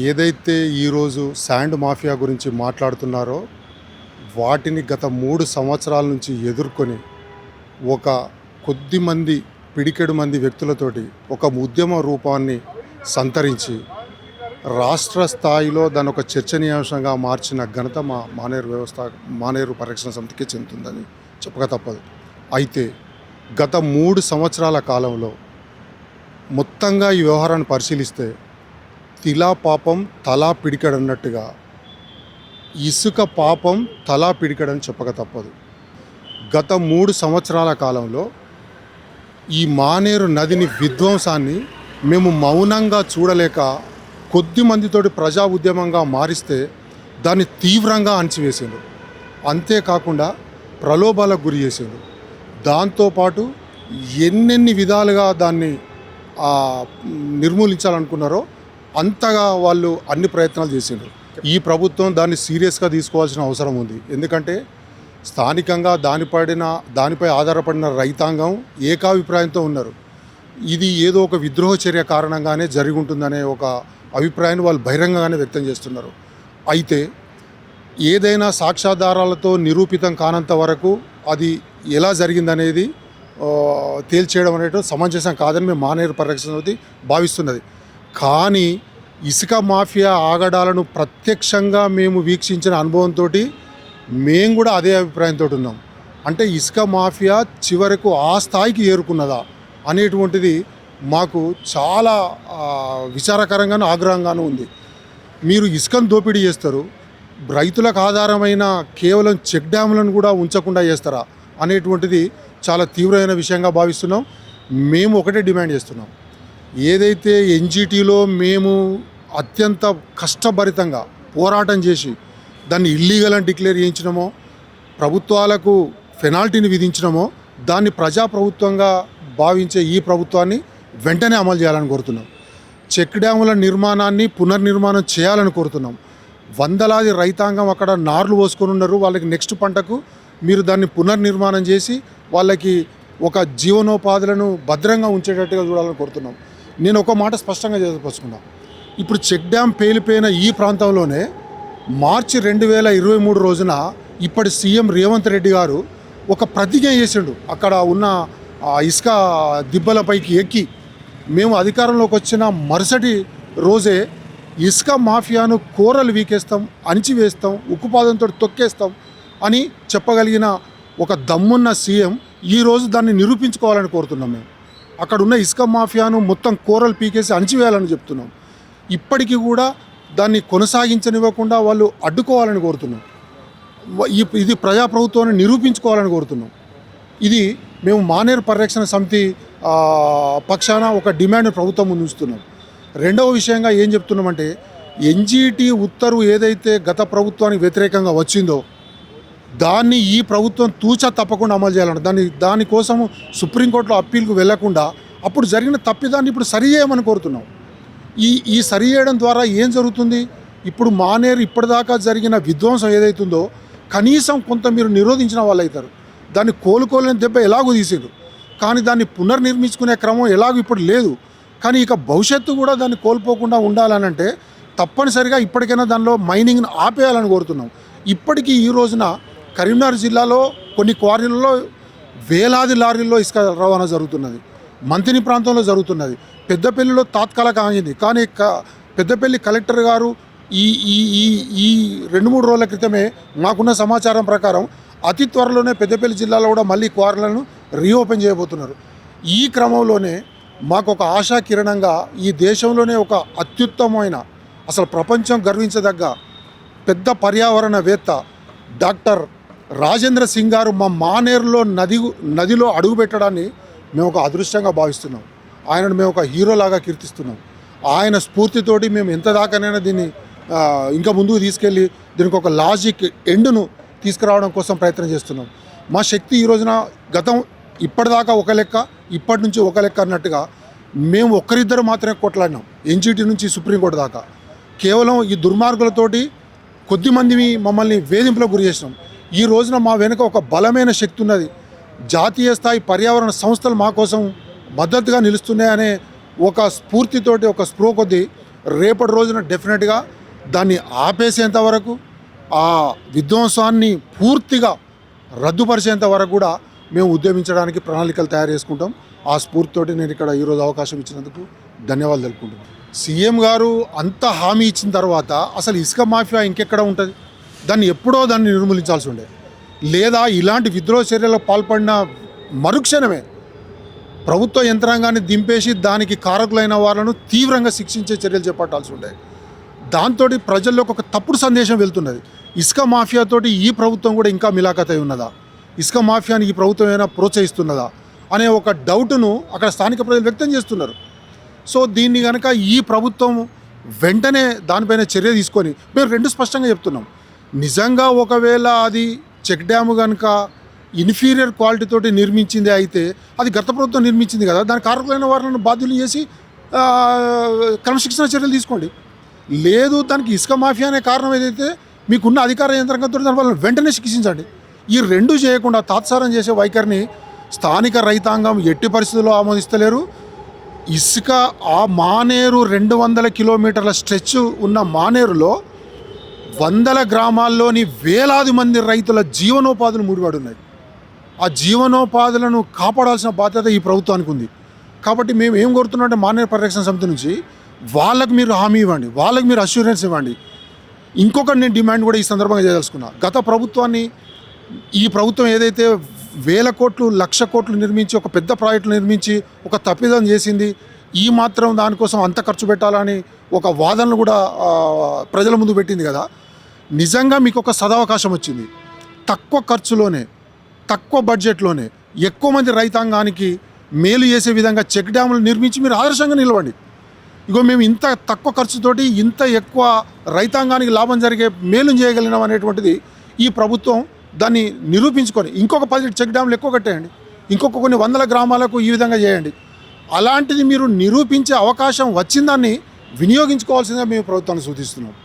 ఏదైతే ఈరోజు sand mafia గురించి మాట్లాడుతున్నారో వాటిని గత 3 సంవత్సరాల నుంచి ఎదుర్కొని ఒక కొద్ది మంది పిడికెడు మంది వ్యక్తులతోటి ఒక ఉద్యమ రూపాన్ని సంతరించి రాష్ట్ర స్థాయిలో దాని ఒక చర్చనీయాంశంగా మార్చిన ఘనత మా మానేరు పరిరక్షణ సమితికి చెందుతుందని చెప్పక తప్పదు. అయితే గత 3 సంవత్సరాల కాలంలో మొత్తంగా ఈ వ్యవహారాన్ని పరిశీలిస్తే తిలా పాపం తలా పిడికడన్నట్టుగా ఇసుక పాపం తలా పిడికడని చెప్పక తప్పదు. గత 3 సంవత్సరాల కాలంలో ఈ మానేరు నదిని విధ్వంసాన్ని మేము మౌనంగా చూడలేక కొద్ది మందితోటి ప్రజా ఉద్యమంగా మారిస్తే దాన్ని తీవ్రంగా అణచివేసిండు. అంతేకాకుండా ప్రలోభాలకు గురి చేసిండు. దాంతోపాటు ఎన్నెన్ని విధాలుగా దాన్ని నిర్మూలించాలనుకున్నారో అంతగా వాళ్ళు అన్ని ప్రయత్నాలు చేసిండ్రు. ఈ ప్రభుత్వం దాన్ని సీరియస్గా తీసుకోవాల్సిన అవసరం ఉంది. ఎందుకంటే స్థానికంగా దానిపై ఆధారపడిన రైతాంగం ఏకాభిప్రాయంతో ఉన్నారు. ఇది ఏదో ఒక విద్రోహ చర్య కారణంగానే జరిగి ఉంటుందనే ఒక అభిప్రాయాన్ని వాళ్ళు బహిరంగంగానే వ్యక్తం చేస్తున్నారు. అయితే ఏదైనా సాక్ష్యాధారాలతో నిరూపితం కానంత వరకు అది ఎలా జరిగిందనేది తేల్చేయడం అనేది సమంజసం కాదని మేము మానేరు పరిరక్షణ సమితి భావిస్తున్నది. కానీ ఇసుక మాఫియా ఆగడాలను ప్రత్యక్షంగా మేము వీక్షించిన అనుభవంతో మేము కూడా అదే అభిప్రాయంతో ఉన్నాం. అంటే ఇసుక మాఫియా చివరకు ఆ స్థాయికి ఏరుకున్నదా అనేటువంటిది మాకు చాలా విచారకరంగాను ఆగ్రహంగాను ఉంది. మీరు ఇసుకను దోపిడీ చేస్తారు, రైతులకు ఆధారమైన కేవలం చెక్ డ్యాములను కూడా ఉంచకుండా చేస్తారా అనేటువంటిది చాలా తీవ్రమైన విషయంగా భావిస్తున్నాం. మేము ఒకటే డిమాండ్ చేస్తున్నాం. ఏదైతే ఎన్జిటిలో మేము అత్యంత కష్టభరితంగా పోరాటం చేసి దాన్ని ఇల్లీగల్ అని డిక్లేర్ చేయించినామో, ప్రభుత్వాలకు పెనాల్టీని విధించినామో, దాన్ని ప్రజాప్రభుత్వంగా భావించే ఈ ప్రభుత్వాన్ని వెంటనే అమలు చేయాలని కోరుతున్నాం. చెక్ డ్యాముల నిర్మాణాన్ని పునర్నిర్మాణం చేయాలని కోరుతున్నాం. వందలాది రైతాంగం అక్కడ నార్లు పోసుకొని ఉన్నారు. వాళ్ళకి నెక్స్ట్ పంటకు మీరు దాన్ని పునర్నిర్మాణం చేసి వాళ్ళకి ఒక జీవనోపాధులను భద్రంగా ఉంచేటట్టుగా చూడాలని కోరుతున్నాం. నేను ఒక మాట స్పష్టంగా చెప్పదలుచుకున్నా. ఇప్పుడు చెక్ డ్యామ్ పేలిపోయిన ఈ ప్రాంతంలోనే మార్చి 2023 రోజున ఇప్పటి సీఎం రేవంత్ రెడ్డి గారు ఒక ప్రతిజ్ఞ చేసిండు. అక్కడ ఉన్న ఇసుక దిబ్బలపైకి ఎక్కి మేము అధికారంలోకి వచ్చిన మరుసటి రోజే ఇసుక మాఫియాను కూరలు వీకేస్తాం, అణిచివేస్తాం, ఉక్కుపాదంతో తొక్కేస్తాం అని చెప్పగలిగిన ఒక దమ్మున్న సీఎం ఈరోజు దాన్ని నిరూపించుకోవాలని కోరుతున్నాం. మేము అక్కడ ఉన్న ఇసుక మాఫియాను మొత్తం కూరలు పీకేసి అణిచివేయాలని చెప్తున్నాం. ఇప్పటికీ కూడా దాన్ని కొనసాగించనివ్వకుండా వాళ్ళు అడ్డుకోవాలని కోరుతున్నాం. ఇది ప్రజాప్రభుత్వాన్ని నిరూపించుకోవాలని కోరుతున్నాం. ఇది మేము మానేరు పరిరక్షణ సమితి పక్షాన ఒక డిమాండ్ ప్రభుత్వం ముందు ఉంచుతున్నాం. రెండవ విషయంగా ఏం చెప్తున్నామంటే, ఎన్జిటి ఉత్తర్వు ఏదైతే గత ప్రభుత్వానికి వ్యతిరేకంగా వచ్చిందో దాన్ని ఈ ప్రభుత్వం తూచా తప్పకుండా అమలు చేయాలంట. దానికోసం సుప్రీంకోర్టులో అప్పీల్కు వెళ్లకుండా అప్పుడు జరిగిన తప్పిదాన్ని ఇప్పుడు సరి చేయమని కోరుతున్నాం. ఈ సరి చేయడం ద్వారా ఏం జరుగుతుంది? ఇప్పుడు మానేరు ఇప్పటిదాకా జరిగిన విధ్వంసం ఏదైతుందో కనీసం కొంత మీరు నిరోధించిన వాళ్ళు అవుతారు. దాన్ని కోలుకోలేని దెబ్బ ఎలాగో తీసిండ్రు, కానీ దాన్ని పునర్నిర్మించుకునే క్రమం ఎలాగో ఇప్పుడు లేదు. కానీ ఇక భవిష్యత్తు కూడా దాన్ని కోల్పోకుండా ఉండాలనంటే తప్పనిసరిగా ఇప్పటికైనా దానిలో మైనింగ్ను ఆపేయాలని కోరుతున్నాం. ఇప్పటికీ ఈ రోజున కరీంనగర్ జిల్లాలో కొన్ని క్వారీలలో వేలాది లారీల్లో ఇసుక రవాణా జరుగుతున్నది. మంతిని ప్రాంతంలో జరుగుతున్నది. పెద్దపల్లిలో తాత్కాలిక ఆగింది. కానీ పెద్దపల్లి కలెక్టర్ గారు ఈ 2-3 రోజుల క్రితమే మాకున్న సమాచారం ప్రకారం అతి త్వరలోనే పెద్దపల్లి జిల్లాలో కూడా మళ్ళీ క్వారీలను రీఓపెన్ చేయబోతున్నారు. ఈ క్రమంలోనే మాకు ఒక ఆశా కిరణంగా ఈ దేశంలోనే ఒక అత్యుత్తమమైన, అసలు ప్రపంచం గర్వించదగ్గ పెద్ద పర్యావరణవేత్త డాక్టర్ రాజేంద్ర సింగ్ గారు మా మానేరులో నదిలో అడుగుపెట్టడాన్ని మేము ఒక అదృష్టంగా భావిస్తున్నాం. ఆయనను మేము ఒక హీరోలాగా కీర్తిస్తున్నాం. ఆయన స్ఫూర్తితోటి మేము ఎంత దాకానైనా దీన్ని ఇంకా ముందుకు తీసుకెళ్ళి దీనికి ఒక లాజిక్ ఎండును తీసుకురావడం కోసం ప్రయత్నం చేస్తున్నాం. మా శక్తి ఈ రోజున ఇప్పటిదాకా ఒక లెక్క, ఇప్పటి నుంచి ఒక లెక్క అన్నట్టుగా మేము ఒక్కరిద్దరు మాత్రమే కొట్లాడినాం. ఎన్జిటి నుంచి సుప్రీంకోర్టు దాకా కేవలం ఈ దుర్మార్గులతోటి కొద్దిమంది మమ్మల్ని వేధింపులకు గురి చేసినాం. ఈ రోజున మా వెనుక ఒక బలమైన శక్తి ఉన్నది. జాతీయ స్థాయి పర్యావరణ సంస్థలు మా కోసం మద్దతుగా నిలుస్తున్నాయనే ఒక స్ఫూర్తితోటి, ఒక స్పృహ కొద్దీ రేపటి రోజున డెఫినెట్గా దాన్ని ఆపేసేంత వరకు, ఆ విధ్వంసాన్ని పూర్తిగా రద్దుపరిచేంత వరకు కూడా మేము ఉద్యమించడానికి ప్రణాళికలు తయారు చేసుకుంటాం. ఆ స్ఫూర్తితోటి నేను ఇక్కడ ఈరోజు అవకాశం ఇచ్చినందుకు ధన్యవాదాలు తెలుపుకుంటున్నాను. సీఎం గారు అంత హామీ ఇచ్చిన తర్వాత అసలు ఇసుక మాఫియా ఇంకెక్కడ ఉంటుంది? దాన్ని నిర్మూలించాల్సి ఉండే, లేదా ఇలాంటి విద్రోహ చర్యలకు పాల్పడిన మరుక్షణమే ప్రభుత్వ యంత్రాంగాన్ని దింపేసి దానికి కారకులైన వాళ్ళను తీవ్రంగా శిక్షించే చర్యలు చేపట్టాల్సి ఉండే. దాంతో ప్రజల్లోకి ఒక తప్పుడు సందేశం వెళ్తున్నది. ఇసుక మాఫియాతోటి ఈ ప్రభుత్వం కూడా ఇంకా మిలాఖత్ అయి ఉన్నదా, ఇసుక మాఫియాని ఈ ప్రభుత్వం ఏమైనా ప్రోత్సహిస్తున్నదా అనే ఒక డౌట్ను అక్కడ స్థానిక ప్రజలు వ్యక్తం చేస్తున్నారు. సో దీన్ని కనుక ఈ ప్రభుత్వం వెంటనే దానిపైన చర్య తీసుకొని, మేము రెండు స్పష్టంగా చెప్తున్నాం, నిజంగా ఒకవేళ అది చెక్ డ్యాము కనుక ఇన్ఫీరియర్ క్వాలిటీ తోటి నిర్మించింది అయితే అది గత ప్రభుత్వం నిర్మించింది కదా, దాని కారకులైన వారిని బాధ్యులు చేసి క్రమశిక్షణ చర్యలు తీసుకోండి. లేదు దానికి ఇసుక మాఫియా అనే కారణం ఏదైతే మీకున్న అధికార యంత్రాంగంతో దాని వాళ్ళని వెంటనే శిక్షించండి. ఈ రెండు చేయకుండా తాత్సారం చేసే వైఖరిని స్థానిక రైతాంగం ఎట్టి పరిస్థితుల్లో ఆమోదిస్తలేరు. ఇసుక ఆ మానేరు 200 కిలోమీటర్ల స్ట్రెచ్ ఉన్న మానేరులో వందల గ్రామాల్లోని వేలాది మంది రైతుల జీవనోపాధులు ముడిపడి ఉన్నాయి. ఆ జీవనోపాధులను కాపాడాల్సిన బాధ్యత ఈ ప్రభుత్వానికి ఉంది. కాబట్టి మేము ఏం కోరుతున్నాం అంటే మానేరు పరిరక్షణ సమితి నుంచి వాళ్ళకు మీరు హామీ ఇవ్వండి, వాళ్ళకి మీరు అష్యూరెన్స్ ఇవ్వండి. ఇంకొకటి నేను డిమాండ్ కూడా ఈ సందర్భంగా చేయదలుచుకున్నా, గత ప్రభుత్వాన్ని ఈ ప్రభుత్వం ఏదైతే 1000 కోట్లు 1,00,000 కోట్లు నిర్మించి ఒక పెద్ద ప్రాజెక్టులు నిర్మించి ఒక తప్పిదం చేసింది, ఈ మాత్రం దానికోసం అంత ఖర్చు పెట్టాలని ఒక వాదనలు కూడా ప్రజల ముందు పెట్టింది కదా. నిజంగా మీకు ఒక సదవకాశం వచ్చింది, తక్కువ ఖర్చులోనే తక్కువ బడ్జెట్లోనే ఎక్కువ మంది రైతాంగానికి మేలు చేసే విధంగా చెక్ డ్యాములు నిర్మించి మీరు ఆదర్శంగా నిలవండి. ఇగో మేము ఇంత తక్కువ ఖర్చుతోటి ఇంత ఎక్కువ రైతాంగానికి లాభం జరిగే మేలు చేయగలిగినాం అనేటువంటిది ఈ ప్రభుత్వం దాన్ని నిరూపించుకొని ఇంకొక 10 చెక్ డ్యాములు ఎక్కువ కట్టేయండి, ఇంకొక కొన్ని వందల గ్రామాలకు ఈ విధంగా చేయండి. అలాంటిది మీరు నిరూపించే అవకాశం వచ్చిందాన్ని వినియోగించుకోవాల్సిందిగా మేము ప్రభుత్వాన్ని సూచిస్తున్నాం.